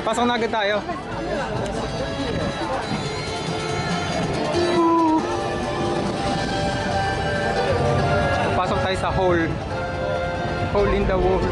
Pasok na agad tayo. Pasok tayo sa hole in the wall.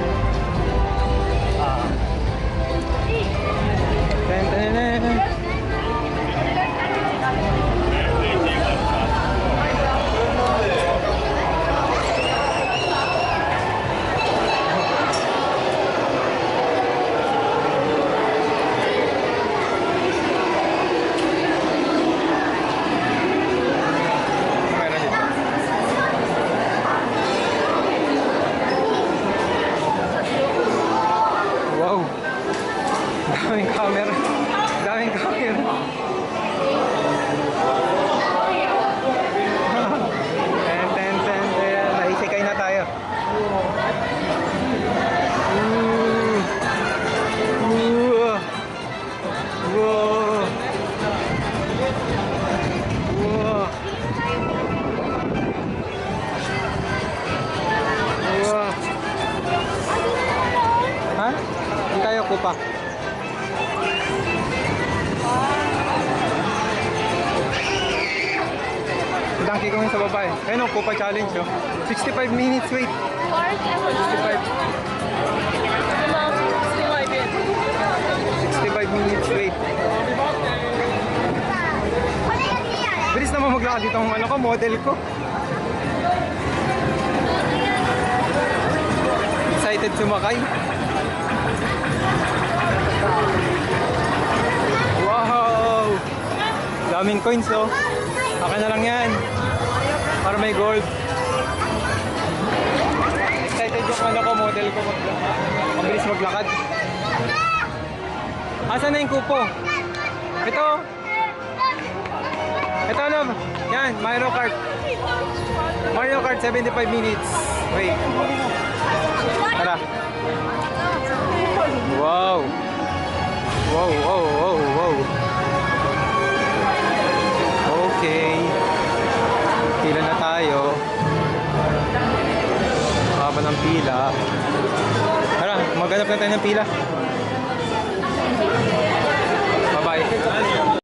Daming camera. Daming camera. Naisikay na tayo. Ha? Hindi tayo kupa. Donkey Kong sa baba eh. Ayun o, Kupa Challenge oh. 65 minutes wait. 65 minutes wait. Bilis naman maglakad dito ang ano ko, model ko. Excited sumakay. Wow! Daming coins oh. Akin na lang yan. Para may gold. Excited yung ano ko, model ko. Mabilis maglakad. Asan na yung kupo? Ito. Ito alam. Yan, Mario Kart. Mario Kart 75 minutes. Wait. Tara. Wow. Wow, wow, wow, wow. Okay. Pila na tayo. Haba ng pila. Tara, maghanap na tayo ng pila.